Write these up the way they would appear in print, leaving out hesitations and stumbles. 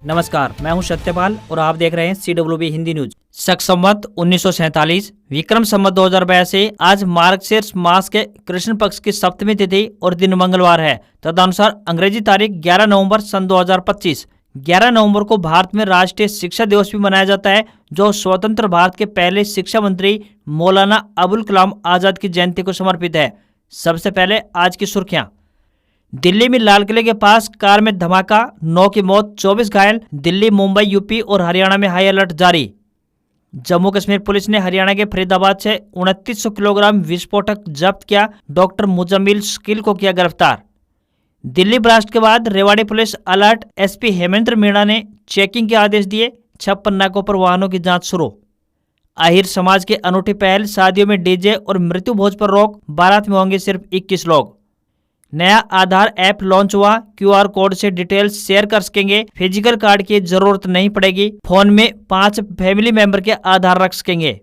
नमस्कार, मैं हूं सत्यपाल और आप देख रहे हैं CWB हिंदी न्यूज। शक संवत 1947 विक्रम संवत 2082 आज मार्गशीर्ष मास के कृष्ण पक्ष की सप्तमी तिथि और दिन मंगलवार है। तदनुसार अंग्रेजी तारीख 11 नवंबर सन 2025। 11 नवंबर को भारत में राष्ट्रीय शिक्षा दिवस भी मनाया जाता है, जो स्वतंत्र भारत के पहले शिक्षा मंत्री मौलाना अबुल कलाम आजाद की जयंती को समर्पित है। सबसे पहले आज की सुर्खियां। दिल्ली में लाल किले के पास कार में धमाका, 9 की मौत, 24 घायल। दिल्ली, मुंबई, यूपी और हरियाणा में हाई अलर्ट जारी। जम्मू कश्मीर पुलिस ने हरियाणा के फरीदाबाद से 2900 किलोग्राम विस्फोटक जब्त किया। डॉक्टर मुजम्मिल शकील को किया गिरफ्तार। दिल्ली ब्लास्ट के बाद Rewari police alert. SP Hemendra Meena ने चेकिंग के आदेश दिए। 56 नाकों पर वाहनों की जांच शुरू। आहिर समाज की अनूठी पहल, शादियों में डीजे और मृत्यु भोज पर रोक। बारात में होंगे सिर्फ 21 लोग। नया आधार ऐप लॉन्च हुआ। QR कोड से डिटेल्स शेयर कर सकेंगे। फिजिकल कार्ड की जरूरत नहीं पड़ेगी। फोन में 5 फैमिली मेंबर के आधार रख सकेंगे।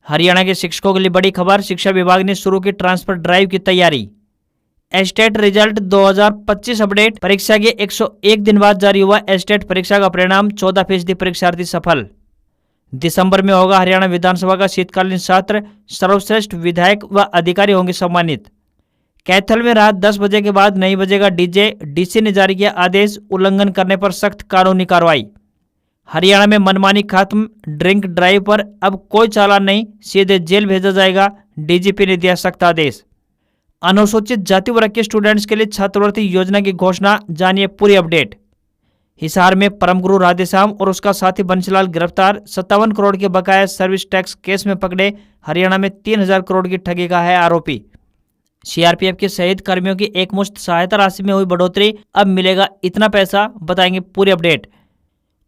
हरियाणा के शिक्षकों के लिए बड़ी खबर, शिक्षा विभाग ने शुरू की ट्रांसफर ड्राइव की तैयारी। एस्टेट रिजल्ट 2025 अपडेट, परीक्षा के 101 दिन बाद जारी हुआ एस्टेट परीक्षा का परिणाम। 14% परीक्षार्थी सफल। दिसंबर में होगा हरियाणा विधानसभा का शीतकालीन सत्र। सर्वश्रेष्ठ विधायक व अधिकारी होंगे सम्मानित। कैथल में रात 10 बजे के बाद नहीं बजेगा डीजे। DC ने जारी किया आदेश, उल्लंघन करने पर सख्त कानूनी कार्रवाई। हरियाणा में मनमानी खत्म, ड्रिंक ड्राइव पर अब कोई चालान नहीं, सीधे जेल भेजा जाएगा। DGP ने दिया सख्त आदेश। अनुसूचित जाति वर्ग के स्टूडेंट्स के लिए छात्रवृत्ति योजना की घोषणा, जानिए पूरी अपडेट। हिसार में परमगुरु राधेश्याम और उसका साथी बंशीलाल गिरफ्तार। 57 करोड़ के बकाया सर्विस टैक्स केस में पकड़े। हरियाणा में 3000 करोड़ की ठगी का है आरोपी। CRPF के शहीद कर्मियों की एकमुश्त सहायता राशि में हुई बढ़ोतरी, अब मिलेगा इतना पैसा, बताएंगे पूरी अपडेट।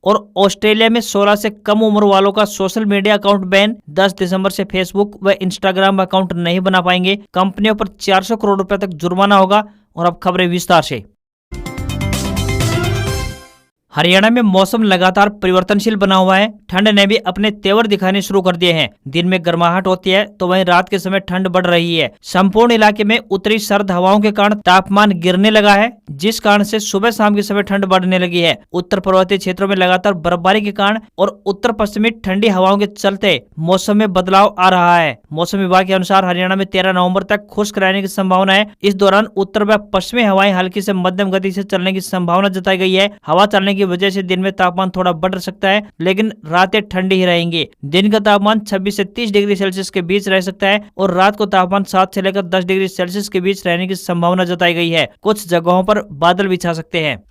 और ऑस्ट्रेलिया में 16 से कम उम्र वालों का सोशल मीडिया अकाउंट बैन। 10 दिसंबर से फेसबुक व इंस्टाग्राम अकाउंट नहीं बना पाएंगे। कंपनियों पर 400 करोड़ रुपए तक जुर्माना होगा। और अब खबरें विस्तार से। हरियाणा में मौसम लगातार परिवर्तनशील बना हुआ है। ठंड ने भी अपने तेवर दिखाने शुरू कर दिए हैं। दिन में गर्माहट होती है तो वहीं रात के समय ठंड बढ़ रही है। संपूर्ण इलाके में उत्तरी सर्द हवाओं के कारण तापमान गिरने लगा है, जिस कारण से सुबह शाम के समय ठंड बढ़ने लगी है। उत्तर पर्वतीय क्षेत्रों में लगातार बर्फबारी के कारण और उत्तर पश्चिमी ठंडी हवाओं के चलते मौसम में बदलाव आ रहा है। मौसम विभाग के अनुसार हरियाणा में 13 नवम्बर तक खुश्क रहने की संभावना है। इस दौरान उत्तर व पश्चिमी हवाएं हल्की से मध्यम गति से चलने की संभावना जताई गई है। हवा चलने की वजह से दिन में तापमान थोड़ा बढ़ सकता है, लेकिन रातें ठंडी ही रहेंगी। दिन का तापमान 26 से 30 डिग्री सेल्सियस के बीच रह सकता है और रात को तापमान 7 से लेकर 10 डिग्री सेल्सियस के बीच रहने की संभावना जताई गई है। कुछ जगहों पर बादल भी छा सकते हैं।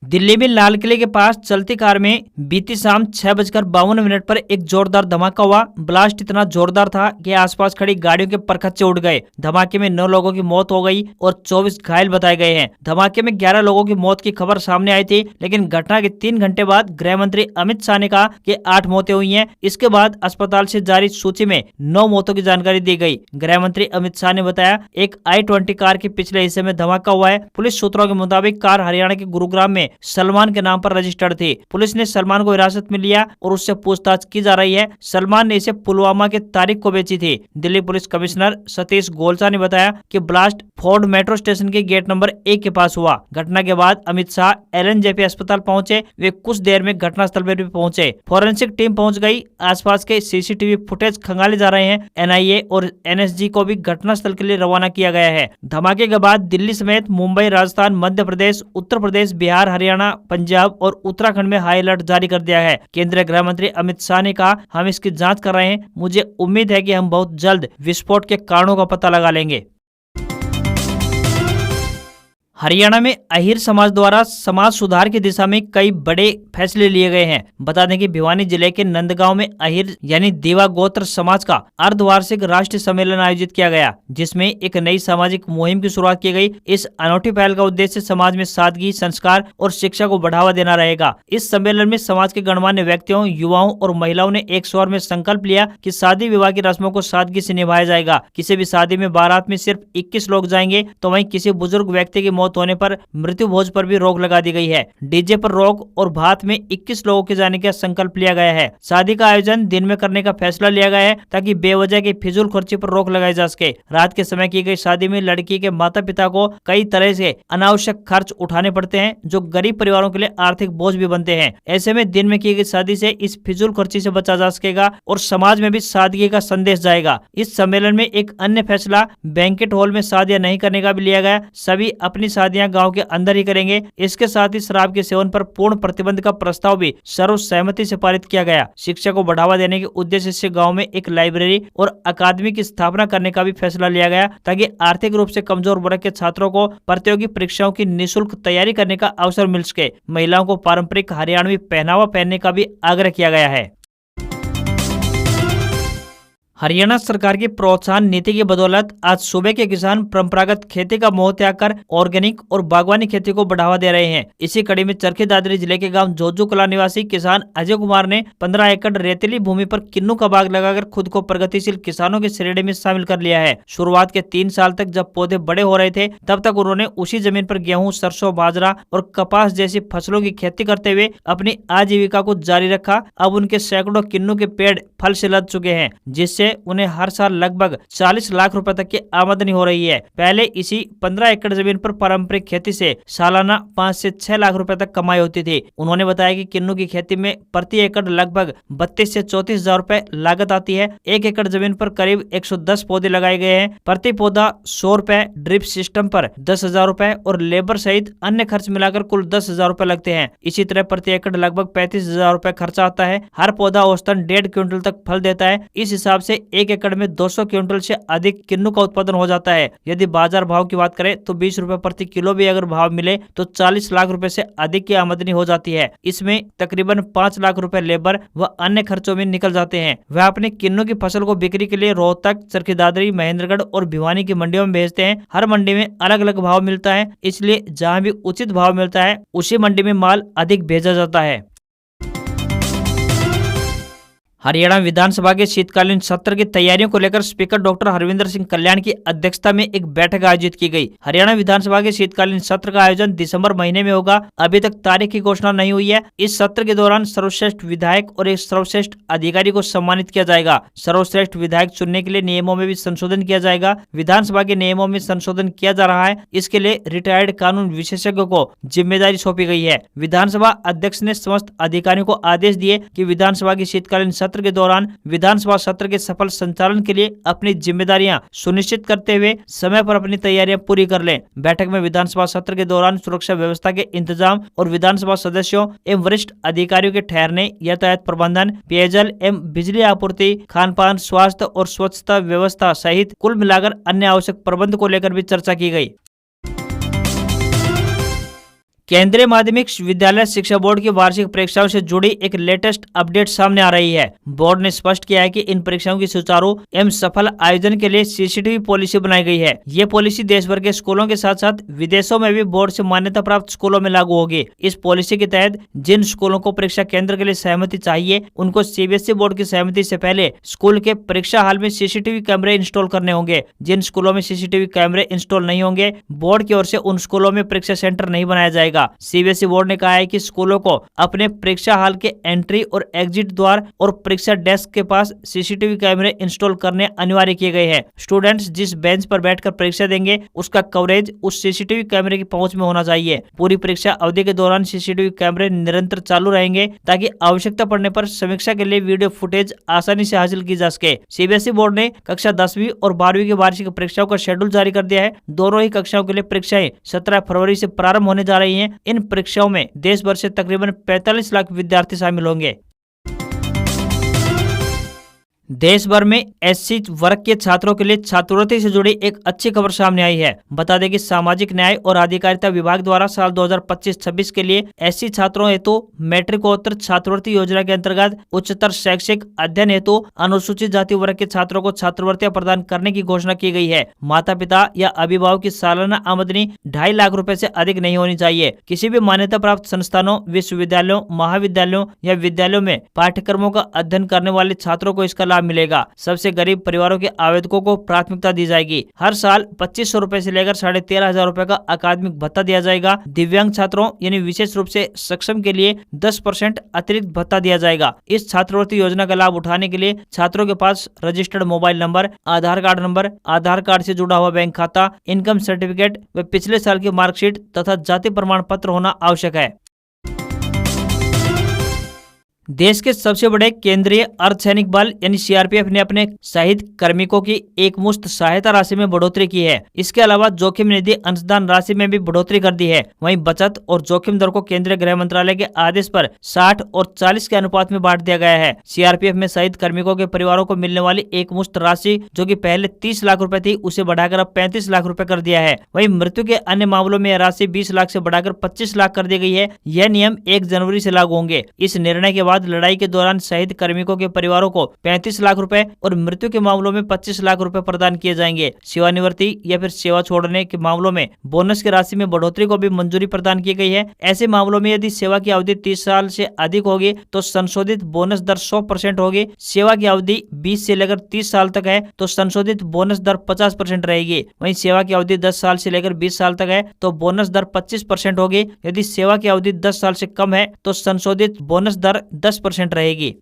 दिल्ली में लाल किले के पास चलती कार में बीती शाम 6:52 पर एक जोरदार धमाका हुआ। ब्लास्ट इतना जोरदार था कि आसपास खड़ी गाड़ियों के परखच्चे उड़ गए। धमाके में 9 लोगों की मौत हो गई और 24 घायल बताए गए हैं। धमाके में 11 लोगों की मौत की खबर सामने आई थी, लेकिन घटना के 3 घंटे बाद गृह मंत्री अमित शाह ने कहा कि 8 मौतें हुई हैं। इसके बाद अस्पताल से जारी सूची में 9 मौतों की जानकारी दी गई। गृह मंत्री अमित शाह ने बताया, एक I-20 कार के पिछले हिस्से में धमाका हुआ है। पुलिस सूत्रों के मुताबिक कार हरियाणा के गुरुग्राम में सलमान के नाम पर रजिस्टर्ड थी। पुलिस ने सलमान को हिरासत में लिया और उससे पूछताछ की जा रही है। सलमान ने इसे पुलवामा के तारीख को बेची थी। दिल्ली पुलिस कमिश्नर सतीश गोलचा ने बताया कि ब्लास्ट फोर्ड मेट्रो स्टेशन के गेट नंबर 1 के पास हुआ। घटना के बाद अमित शाह LNJP अस्पताल पहुंचे। वे कुछ देर में घटनास्थल पर भी पहुंचे। फोरेंसिक टीम पहुंच गई। आसपास के CCTV फुटेज खंगाले जा रहे हैं। NIA और NSG को भी घटनास्थल के लिए रवाना किया गया है। धमाके के बाद दिल्ली समेत मुंबई, राजस्थान, मध्य प्रदेश, उत्तर प्रदेश, बिहार, हरियाणा, पंजाब और उत्तराखंड में हाई अलर्ट जारी कर दिया है। केंद्रीय गृह मंत्री अमित शाह ने कहा, हम इसकी जांच कर रहे हैं। मुझे उम्मीद है कि हम बहुत जल्द विस्फोट के कारणों का पता लगा लेंगे। हरियाणा में अहिर समाज द्वारा समाज सुधार की दिशा में कई बड़े फैसले लिए गए हैं। बता दें कि भिवानी जिले के नंदगांव में अहिर यानी देवा गोत्र समाज का अर्धवार्षिक राष्ट्रीय सम्मेलन आयोजित किया गया, जिसमें एक नई सामाजिक मुहिम की शुरुआत की गई। इस अनोखी पहल का उद्देश्य समाज में सादगी, संस्कार और शिक्षा को बढ़ावा देना रहेगा। इस सम्मेलन में समाज के गणमान्य व्यक्तियों, युवाओं और महिलाओं ने एक स्वर में संकल्प लिया कि शादी विवाह की रस्मों को सादगी से निभाया जाएगा। किसी भी शादी में बारात में सिर्फ 21 लोग जाएंगे, तो वहीं किसी बुजुर्ग व्यक्ति की मौत होने पर मृत्यु भोज पर भी रोक लगा दी गई है। डीजे पर रोक और भात में 21 लोगों के जाने का संकल्प लिया गया है। शादी का आयोजन दिन में करने का फैसला लिया गया है ताकि बेवजह की फिजूल खर्ची पर रोक लगाई जा सके। रात के समय की गई शादी में लड़की के माता पिता को कई तरह से अनावश्यक खर्च उठाने पड़ते हैं जो गरीब परिवारों के लिए आर्थिक बोझ भी बनते हैं। ऐसे में दिन में की गई शादी से इस फिजूल खर्ची से बचा जा सकेगा और समाज में भी सादगी का संदेश जाएगा। इस सम्मेलन में एक अन्य फैसला बैंकेट हॉल में शादियां नहीं करने का भी लिया गया। सभी अपनी शादियां गांव के अंदर ही करेंगे। इसके साथ ही शराब के सेवन पर पूर्ण प्रतिबंध का प्रस्ताव भी सर्वसहमति से पारित किया गया। शिक्षा को बढ़ावा देने के उद्देश्य से गांव में एक लाइब्रेरी और अकादमी की स्थापना करने का भी फैसला लिया गया ताकि आर्थिक रूप से कमजोर वर्ग के छात्रों को प्रतियोगी परीक्षाओं की निःशुल्क तैयारी करने का अवसर मिल सके। महिलाओं को पारंपरिक हरियाणवी पहनावा पहनने का भी आग्रह किया गया है। हरियाणा सरकार की प्रोत्साहन नीति की बदौलत आज सूबे के किसान परंपरागत खेती का मोह त्याग कर ऑर्गेनिक और बागवानी खेती को बढ़ावा दे रहे हैं। इसी कड़ी में चरखी दादरी जिले के गांव जोजू कला निवासी किसान अजय कुमार ने 15 एकड़ रेतीली भूमि पर किन्नू का बाग लगाकर खुद को प्रगतिशील किसानों की श्रेणी में शामिल कर लिया है। शुरुआत के 3 साल तक जब पौधे बड़े हो रहे थे तब तक उन्होंने उसी जमीन पर गेहूं, सरसों, बाजरा और कपास जैसी फसलों की खेती करते हुए अपनी आजीविका को जारी रखा। अब उनके सैकड़ों किन्नू के पेड़ फल से लद चुके हैं, जिससे उन्हें हर साल लगभग 40 लाख रुपए तक की आमदनी हो रही है। पहले इसी 15 एकड़ जमीन पर पारंपरिक खेती से सालाना 5 से 6 लाख रुपए तक कमाई होती थी। उन्होंने बताया कि किन्नू की खेती में प्रति एकड़ लगभग 32 से 34 हजार रुपए लागत आती है। 1 एकड़ जमीन पर करीब 110 पौधे लगाए गए हैं। प्रति पौधा 100 रुपए, ड्रिप सिस्टम पर 10,000 रुपए और लेबर सहित अन्य खर्च मिलाकर कुल 10,000 रुपए लगते हैं। इसी तरह प्रति एकड़ लगभग 35,000 रुपए खर्चा आता है। हर पौधा औसतन 1.5 क्विंटल तक फल देता है। इस हिसाब से 1 एकड़ में 200 क्विंटल से अधिक किन्नू का उत्पादन हो जाता है। यदि बाजार भाव की बात करें तो 20 रुपए प्रति किलो भी अगर भाव मिले तो 40 लाख रुपए से अधिक की आमदनी हो जाती है। इसमें तकरीबन 5 लाख रुपए लेबर व अन्य खर्चों में निकल जाते हैं। वह अपनी किन्नू की फसल को बिक्री के लिए रोहतक, चरखी दादरी, महेंद्रगढ़ और भिवानी की मंडियों में भेजते हैं। हर मंडी में अलग अलग भाव मिलता है, इसलिए जहाँ भी उचित भाव मिलता है उसी मंडी में माल अधिक भेजा जाता है। हरियाणा विधानसभा के शीतकालीन सत्र की तैयारियों को लेकर स्पीकर डॉक्टर हरविंदर सिंह कल्याण की अध्यक्षता में एक बैठक आयोजित की गई। हरियाणा विधानसभा के शीतकालीन सत्र का आयोजन दिसंबर महीने में होगा। अभी तक तारीख की घोषणा नहीं हुई है। इस सत्र के दौरान सर्वश्रेष्ठ विधायक और एक सर्वश्रेष्ठ अधिकारी को सम्मानित किया जाएगा। सर्वश्रेष्ठ विधायक चुनने के लिए नियमों में भी संशोधन किया जाएगा। विधानसभा के नियमों में संशोधन किया जा रहा है। इसके लिए रिटायर्ड कानून विशेषज्ञों को जिम्मेदारी सौंपी गई है। विधानसभा अध्यक्ष ने समस्त अधिकारियों को आदेश दिए कि विधानसभा की शीतकालीन सत्र के दौरान विधानसभा सत्र के सफल संचालन के लिए अपनी जिम्मेदारियां सुनिश्चित करते हुए समय पर अपनी तैयारियां पूरी कर लें। बैठक में विधानसभा सत्र के दौरान सुरक्षा व्यवस्था के इंतजाम और विधानसभा सदस्यों एवं वरिष्ठ अधिकारियों के ठहरने, यातायात प्रबंधन, पेयजल एवं बिजली आपूर्ति, खान-पान, स्वास्थ्य और स्वच्छता व्यवस्था सहित कुल मिलाकर अन्य आवश्यक प्रबंध को लेकर भी चर्चा की गई। केंद्रीय माध्यमिक विद्यालय शिक्षा बोर्ड की वार्षिक परीक्षाओं से जुड़ी एक लेटेस्ट अपडेट सामने आ रही है। बोर्ड ने स्पष्ट किया है कि इन परीक्षाओं की सुचारू एवं सफल आयोजन के लिए सीसीटीवी पॉलिसी बनाई गई है। ये पॉलिसी देश भर के स्कूलों के साथ साथ विदेशों में भी बोर्ड से मान्यता प्राप्त स्कूलों में लागू होगी। इस पॉलिसी के तहत जिन स्कूलों को परीक्षा केंद्र के लिए सहमति चाहिए उनको सीबीएसई बोर्ड की सहमति से पहले स्कूल के परीक्षा हॉल में सीसीटीवी कैमरे इंस्टॉल करने होंगे। जिन स्कूलों में सीसीटीवी कैमरे इंस्टॉल नहीं होंगे, बोर्ड की ओर से उन स्कूलों में परीक्षा सेंटर नहीं बनाया जाएगा। सीबीएसई बोर्ड ने कहा है कि स्कूलों को अपने परीक्षा हॉल के एंट्री और एग्जिट द्वार और परीक्षा डेस्क के पास सीसीटीवी कैमरे इंस्टॉल करने अनिवार्य किए गए हैं। स्टूडेंट्स जिस बेंच पर बैठकर परीक्षा देंगे उसका कवरेज उस सीसीटीवी कैमरे की पहुंच में होना चाहिए। पूरी परीक्षा अवधि के दौरान सीसीटीवी कैमरे निरंतर चालू रहेंगे ताकि आवश्यकता पड़ने पर समीक्षा के लिए वीडियो फुटेज आसानी से हासिल की जा सके। सीबीएसई बोर्ड ने कक्षा 10वीं और 12वीं की वार्षिक परीक्षाओं का शेड्यूल जारी कर दिया है। दोनों ही कक्षाओं के लिए परीक्षाएं 17 फरवरी से प्रारंभ होने जा रही हैं। इन परीक्षाओं में देश भर से तकरीबन 45 लाख विद्यार्थी शामिल होंगे। देश भर में एससी वर्ग के छात्रों के लिए छात्रवृत्ति से जुड़ी एक अच्छी खबर सामने आई है। बता दें कि सामाजिक न्याय और अधिकारिता विभाग द्वारा साल 2025-26 के लिए एससी छात्रों हेतु मैट्रिकोत्तर छात्रवृत्ति योजना के अंतर्गत उच्चतर शैक्षिक अध्ययन हेतु अनुसूचित जाति वर्ग के छात्रों को छात्रवृत्तियां प्रदान करने की घोषणा की गई है। माता पिता या अभिभावक की सालाना आमदनी 2.5 लाख रुपए से अधिक नहीं होनी चाहिए। किसी भी मान्यता प्राप्त संस्थानों, विश्वविद्यालयों, महाविद्यालयों या विद्यालयों में पाठ्यक्रमों का अध्ययन करने वाले छात्रों को इसका लाभ मिलेगा। सबसे गरीब परिवारों के आवेदकों को प्राथमिकता दी जाएगी। हर साल 2500 रुपए से लेकर 13,500 रुपए का अकादमिक भत्ता दिया जाएगा। दिव्यांग छात्रों यानी विशेष रूप से सक्षम के लिए 10% अतिरिक्त भत्ता दिया जाएगा। इस छात्रवृत्ति योजना का लाभ उठाने के लिए छात्रों के पास रजिस्टर्ड मोबाइल नंबर, आधार कार्ड से जुड़ा हुआ बैंक खाता, इनकम सर्टिफिकेट व पिछले साल की मार्कशीट तथा जाति प्रमाण पत्र होना आवश्यक है। देश के सबसे बड़े केंद्रीय अर्धसैनिक बल यानी सीआरपीएफ ने अपने शहीद कार्मिकों की एकमुश्त सहायता राशि में बढ़ोतरी की है। इसके अलावा जोखिम निधि अंशदान राशि में भी बढ़ोतरी कर दी है। वहीं बचत और जोखिम दर को केंद्रीय गृह मंत्रालय के आदेश पर 60 और 40 के अनुपात में बांट दिया गया है। सीआरपीएफ में शहीद कार्मिकों के परिवारों को मिलने वाली एकमुश्त राशि जो कि पहले 30 लाख रुपए थी, उसे बढ़ाकर अब 35 लाख रुपए कर दिया है। वहीं मृत्यु के अन्य मामलों में यह राशि 20 लाख से बढ़ाकर 25 लाख कर दी गई है। यह नियम 1 जनवरी से लागू होंगे। इस निर्णय के बाद लड़ाई के दौरान शहीद कार्मिकों के परिवारों को 35 लाख रुपए और मृत्यु के मामलों में 25 लाख रुपए प्रदान किए जाएंगे। सेवानिवृत्ति या फिर सेवा छोड़ने के मामलों में बोनस की राशि में बढ़ोतरी को भी मंजूरी प्रदान की गई है। ऐसे मामलों में यदि सेवा की अवधि 30 साल से अधिक होगी तो संशोधित बोनस दर 100% होगी। सेवा की अवधि 20 से लेकर 30 साल तक है तो संशोधित बोनस दर 50% रहेगी। वहीं सेवा की अवधि 10 साल से लेकर 20 साल तक है तो बोनस दर 25% होगी। यदि सेवा की अवधि 10 साल से कम है तो संशोधित बोनस दर 10% रहेगी।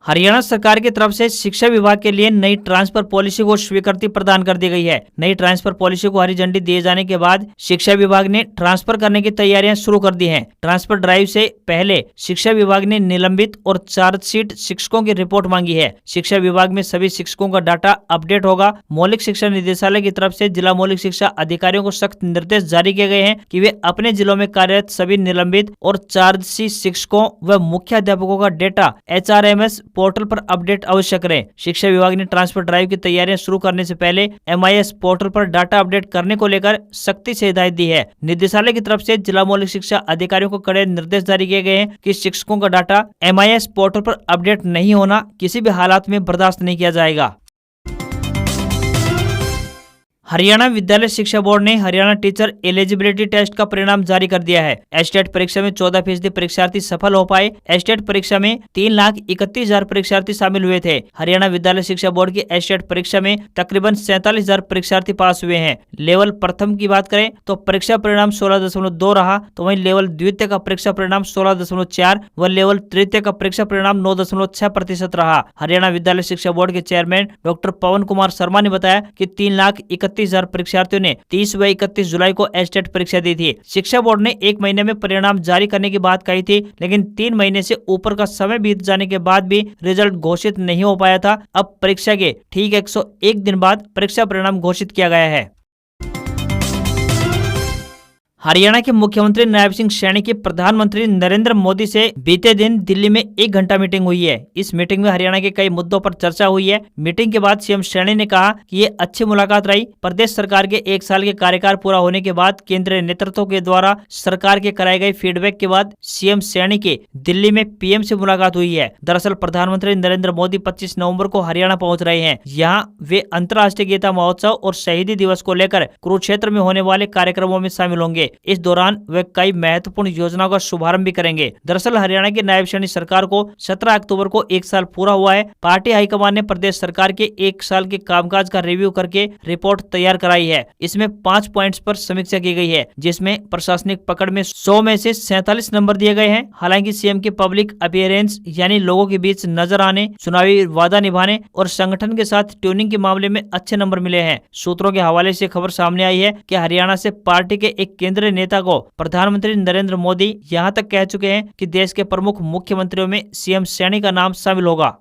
हरियाणा सरकार की तरफ से शिक्षा विभाग के लिए नई ट्रांसफर पॉलिसी को स्वीकृति प्रदान कर दी गई है। नई ट्रांसफर पॉलिसी को हरी झंडी दिए जाने के बाद शिक्षा विभाग ने ट्रांसफर करने की तैयारियां शुरू कर दी हैं। ट्रांसफर ड्राइव से पहले शिक्षा विभाग ने निलंबित और चार्जशीट शिक्षकों की रिपोर्ट मांगी है। शिक्षा विभाग में सभी शिक्षकों का डाटा अपडेट होगा। मौलिक शिक्षा निदेशालय की तरफ से जिला मौलिक शिक्षा अधिकारियों को सख्त निर्देश जारी किए गए हैं कि वे अपने जिलों में कार्यरत सभी निलंबित और चार्जशीट शिक्षकों व मुख्याध्यापकों का डेटा HRMS पोर्टल पर अपडेट अवश्य करें। शिक्षा विभाग ने ट्रांसफर ड्राइव की तैयारियां शुरू करने से पहले MIS पोर्टल पर डाटा अपडेट करने को लेकर सख्ती से हिदायत दी है। निदेशालय की तरफ से जिला मौलिक शिक्षा अधिकारियों को कड़े निर्देश जारी किए गए हैं कि शिक्षकों का डाटा MIS पोर्टल पर अपडेट नहीं होना किसी भी हालात में बर्दाश्त नहीं किया जाएगा। हरियाणा विद्यालय शिक्षा बोर्ड ने हरियाणा टीचर एलिजिबिलिटी टेस्ट का परिणाम जारी कर दिया है। एस्टेट परीक्षा में 14% परीक्षार्थी सफल हो पाए। एस्टेट परीक्षा में 3,31,000 परीक्षार्थी शामिल हुए थे। हरियाणा विद्यालय शिक्षा बोर्ड की एस्टेट परीक्षा में तकरीबन 47,000 परीक्षार्थी पास हुए हैं। लेवल प्रथम की बात करें तो परीक्षा परिणाम 16.2 रहा, तो वहीं लेवल द्वितीय का परीक्षा परिणाम 16.4 व लेवल तृतीय का परीक्षा परिणाम 9.6% रहा। हरियाणा विद्यालय शिक्षा बोर्ड के चेयरमैन डॉक्टर पवन कुमार शर्मा ने बताया कि 3,31,000 परीक्षार्थियों ने 30 व 31 जुलाई को एस्टेट परीक्षा दी थी। शिक्षा बोर्ड ने 1 महीने में परिणाम जारी करने की बात कही थी, लेकिन 3 महीने से ऊपर का समय बीत जाने के बाद भी रिजल्ट घोषित नहीं हो पाया था। अब परीक्षा के ठीक 101 दिन बाद परीक्षा परिणाम घोषित किया गया है। हरियाणा के मुख्यमंत्री नायब सिंह सैनी की प्रधानमंत्री नरेंद्र मोदी से बीते दिन दिल्ली में 1 घंटा मीटिंग हुई है। इस मीटिंग में हरियाणा के कई मुद्दों पर चर्चा हुई है। मीटिंग के बाद सीएम सैनी ने कहा कि ये अच्छी मुलाकात रही। प्रदेश सरकार के 1 साल के कार्यकाल पूरा होने के बाद केंद्रीय नेतृत्व के द्वारा सरकार के कराए गए फीडबैक के बाद सीएम सैनी के दिल्ली में पीएम से मुलाकात हुई है। दरअसल प्रधानमंत्री नरेंद्र मोदी 25 नवम्बर को हरियाणा पहुँच रहे हैं। यहाँ वे अंतर्राष्ट्रीय गीता महोत्सव और शहीदी दिवस को लेकर कुरुक्षेत्र में होने वाले कार्यक्रमों में शामिल होंगे। इस दौरान वे कई महत्वपूर्ण योजनाओं का शुभारंभ भी करेंगे। दरअसल हरियाणा की नायब सैनी सरकार को 17 अक्टूबर को 1 साल पूरा हुआ है। पार्टी हाईकमान ने प्रदेश सरकार के 1 साल के कामकाज का रिव्यू करके रिपोर्ट तैयार कराई है। इसमें 5 पॉइंट्स पर समीक्षा की गई है, जिसमें प्रशासनिक पकड़ में 100 में से 47 नंबर दिए गए हैं। हालांकि सीएम के पब्लिक अपीयरेंस यानी लोगों के बीच नजर आने, चुनावी वादा निभाने और संगठन के साथ ट्यूनिंग के मामले में अच्छे नंबर मिले हैं। सूत्रों के हवाले से खबर सामने आई है कि हरियाणा से पार्टी के एक केंद्रीय नेता को प्रधानमंत्री नरेंद्र मोदी यहां तक कह चुके हैं कि देश के प्रमुख मुख्यमंत्रियों में सीएम सैनी का नाम शामिल होगा।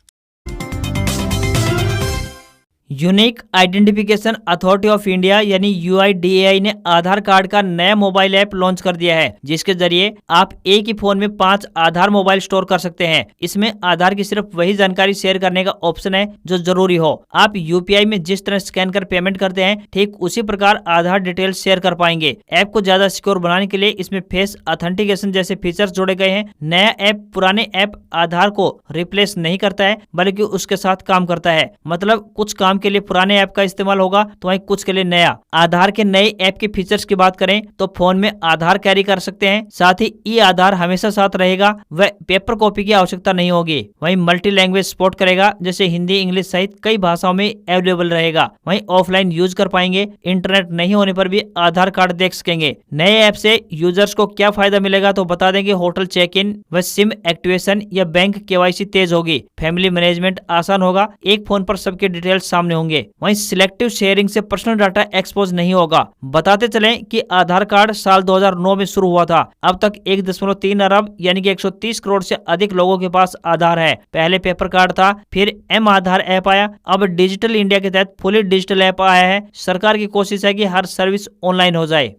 Unique identification authority of India यानी UIDAI ने आधार कार्ड का नया मोबाइल ऐप लॉन्च कर दिया है, जिसके जरिए आप एक ही फोन में 5 आधार मोबाइल स्टोर कर सकते हैं। इसमें आधार की सिर्फ वही जानकारी शेयर करने का ऑप्शन है जो जरूरी हो। आप UPI में जिस तरह स्कैन कर पेमेंट करते हैं, ठीक उसी प्रकार आधार डिटेल शेयर कर पाएंगे। ऐप को ज्यादा सिक्योर बनाने के लिए इसमें फेस ऑथेंटिकेशन जैसे फीचर्स जोड़े गए हैं। नया ऐप पुराने ऐप आधार को रिप्लेस नहीं करता है, बल्कि उसके साथ काम करता है। मतलब कुछ काम काम के लिए पुराने ऐप का इस्तेमाल होगा तो वहीं कुछ के लिए नया। आधार के नए ऐप के फीचर्स की बात करें तो फोन में आधार कैरी कर सकते हैं, साथ ही ई आधार हमेशा साथ रहेगा, वह पेपर कॉपी की आवश्यकता नहीं होगी। वहीं मल्टी लैंग्वेज सपोर्ट करेगा, जैसे हिंदी, इंग्लिश सहित कई भाषाओं में अवेलेबल रहेगा। वहीं ऑफलाइन यूज कर पाएंगे, इंटरनेट नहीं होने पर भी आधार कार्ड देख सकेंगे। नए ऐप से यूजर्स को क्या फायदा मिलेगा तो बता देंगे, होटल चेक इन व सिम एक्टिवेशन या बैंक केवाईसी तेज होगी, फैमिली मैनेजमेंट आसान होगा, एक फोन पर सबके डिटेल्स सामने होंगे। वहीं सिलेक्टिव शेयरिंग से पर्सनल डाटा एक्सपोज नहीं होगा। बताते चलें कि आधार कार्ड साल 2009 में शुरू हुआ था। अब तक 1.3 अरब यानी कि 130 करोड़ से अधिक लोगों के पास आधार है। पहले पेपर कार्ड था, फिर एम आधार ऐप आया, अब डिजिटल इंडिया के तहत फुली डिजिटल ऐप आया है। सरकार की कोशिश है कि हर सर्विस ऑनलाइन हो जाए।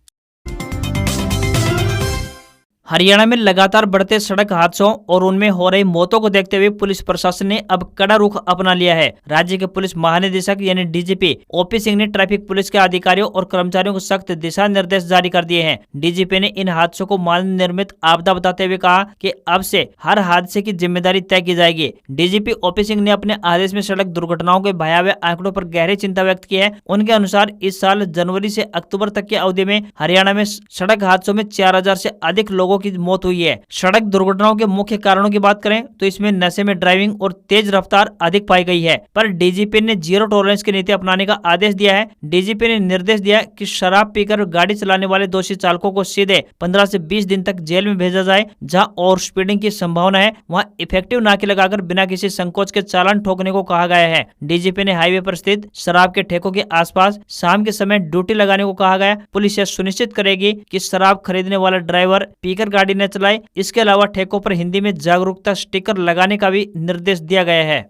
हरियाणा में लगातार बढ़ते सड़क हादसों और उनमें हो रही मौतों को देखते हुए पुलिस प्रशासन ने अब कड़ा रुख अपना लिया है। राज्य के पुलिस महानिदेशक यानी डीजीपी ओपी सिंह ने ट्रैफिक पुलिस के अधिकारियों और कर्मचारियों को सख्त दिशा निर्देश जारी कर दिए हैं। डीजीपी ने इन हादसों को मानव निर्मित आपदा बताते हुए कहा कि अब से हर हादसे की जिम्मेदारी तय की जाएगी। डीजीपी ओपी सिंह ने अपने आदेश में सड़क दुर्घटनाओं के भयावह आंकड़ों पर गहरी चिंता व्यक्त की है। उनके अनुसार इस साल जनवरी से अक्टूबर तक की अवधि में हरियाणा में सड़क हादसों में 4000 से अधिक लोगों की मौत हुई है। सड़क दुर्घटनाओं के मुख्य कारणों की बात करें तो इसमें नशे में ड्राइविंग और तेज रफ्तार अधिक पाई गई है, पर डीजीपी ने जीरो टॉलरेंस की नीति अपनाने का आदेश दिया है। डीजीपी ने निर्देश दिया कि शराब पीकर गाड़ी चलाने वाले दोषी चालकों को सीधे 15 से 20 दिन तक जेल में भेजा जाए। जहां ओवर स्पीडिंग की संभावना है वहां इफेक्टिव नाके लगाकर बिना किसी संकोच के चालान ठोकने को कहा गया है। डीजीपी ने हाईवे पर स्थित शराब के ठेकों के आसपास शाम के समय ड्यूटी लगाने को कहा गया। पुलिस यह सुनिश्चित करेगी कि शराब खरीदने वाला ड्राइवर पीकर गाड़ी न चलाए। इसके अलावा ठेकों पर हिंदी में जागरूकता स्टिकर लगाने का भी निर्देश दिया गया है।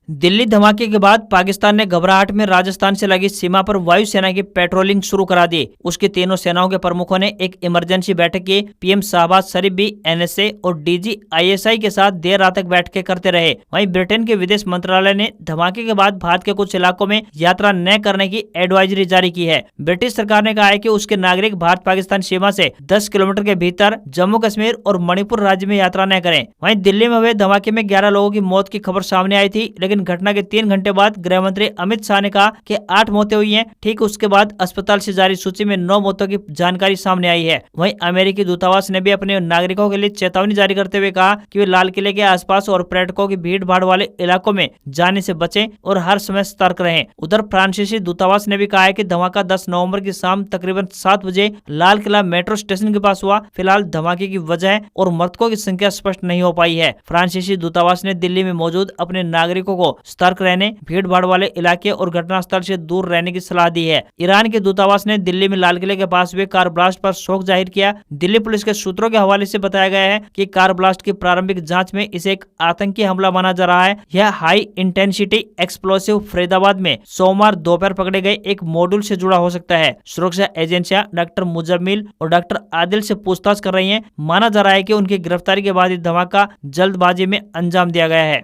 दिल्ली धमाके के बाद पाकिस्तान ने घबराहट में राजस्थान से लगी सीमा पर वायुसेना की पेट्रोलिंग शुरू करा दी। उसकी तीनों सेनाओं के प्रमुखों ने एक इमरजेंसी बैठक की। पीएम शाहबाज शरीफ भी एनएसए और डीजी आईएसआई के साथ देर रात तक बैठकें करते रहे। वहीं ब्रिटेन के विदेश मंत्रालय ने धमाके के बाद भारत के कुछ इलाकों में यात्रा न करने की एडवाइजरी जारी की है। ब्रिटिश सरकार ने कहा है कि उसके नागरिक भारत पाकिस्तान सीमा से 10 किलोमीटर के भीतर जम्मू कश्मीर और मणिपुर राज्य में यात्रा न करें। वहीं दिल्ली में हुए धमाके में 11 लोगों की मौत की खबर सामने आई थी, लेकिन घटना के 3 घंटे बाद गृह मंत्री अमित शाह ने कहा कि 8 मौतें हुई हैं। ठीक उसके बाद अस्पताल से जारी सूची में 9 मौतों की जानकारी सामने आई है। वहीं अमेरिकी दूतावास ने भी अपने नागरिकों के लिए चेतावनी जारी करते हुए कहा कि वे लाल किले के आसपास और पर्यटकों की भीड़ भाड़ वाले इलाकों में जाने से बचें और हर समय सतर्क रहें। उधर फ्रांसीसी दूतावास ने भी कहा है कि धमाका 10 नवंबर की शाम तकरीबन 7 बजे लाल किला मेट्रो स्टेशन के पास हुआ। फिलहाल धमाके की वजह और मृतकों की संख्या स्पष्ट नहीं हो पाई है। फ्रांसीसी दूतावास ने दिल्ली में मौजूद अपने नागरिकों को सतर्क रहने, भीड़ भाड़ वाले इलाके और घटनास्थल से दूर रहने की सलाह दी है। ईरान के दूतावास ने दिल्ली में लाल किले के पास हुए कार ब्लास्ट पर शोक जाहिर किया। दिल्ली पुलिस के सूत्रों के हवाले से बताया गया है कि कार ब्लास्ट की प्रारंभिक जांच में इसे एक आतंकी हमला माना जा रहा है। यह हाई इंटेंसिटी एक्सप्लोसिव फरीदाबाद में सोमवार दोपहर पकड़े गए एक मॉड्यूल से जुड़ा हो सकता है। सुरक्षा एजेंसियां डॉक्टर मुजम्मिल और डॉक्टर आदिल से पूछताछ कर रही हैं। माना जा रहा है कि उनकी गिरफ्तारी के बाद धमाका जल्दबाजी में अंजाम दिया गया है।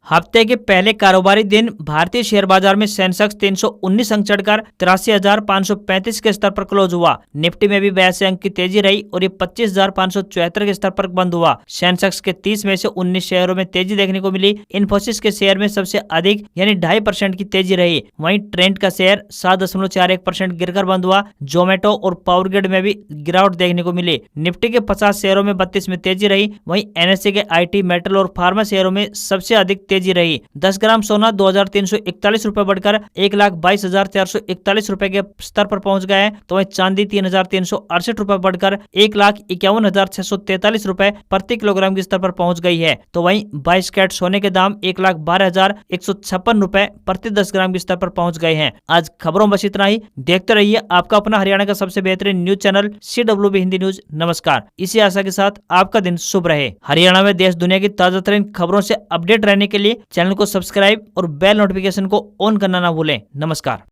हफ्ते के पहले कारोबारी दिन भारतीय शेयर बाजार में सेंसेक्स 319 अंक चढ़कर 83,535 के स्तर पर क्लोज हुआ। निफ्टी में भी 82 अंक की तेजी रही और ये 25,574 के स्तर पर बंद हुआ। सेंसेक्स के 30 में से 19 शेयरों में तेजी देखने को मिली। इन्फोसिस के शेयर में सबसे अधिक यानी 2.5% की तेजी रही। वहीं ट्रेंड का शेयर 7.41% गिरकर बंद हुआ। जोमेटो और पावरग्रिड में भी गिरावट देखने को मिली। निफ्टी के 50 शेयरों में 32 में तेजी रही। वहीं एनएसए के आईटी, मेटल और फार्मा शेयरों में सबसे अधिक तेजी रही। 10 ग्राम सोना 2,341 रुपए बढ़कर 1,22,441 रुपए के स्तर पर पहुंच गया है, तो वहीं चांदी 3,368 रुपए बढ़कर 1,51,643 रुपए प्रति किलोग्राम के स्तर पर पहुंच गई है। तो वहीं 22 कैरेट सोने के दाम 1,12,156 रुपए प्रति 10 ग्राम के स्तर पर पहुंच गए हैं। आज खबरों बस इतना ही। देखते रहिए आपका अपना हरियाणा का सबसे बेहतरीन news channel CWB Hindi news. नमस्कार। इसी आशा के साथ आपका दिन शुभ रहे। हरियाणा में देश दुनिया की ताजा तरीन खबरों से अपडेट रहने के लिए चैनल को सब्सक्राइब और बेल नोटिफिकेशन को ऑन करना ना भूलें। नमस्कार।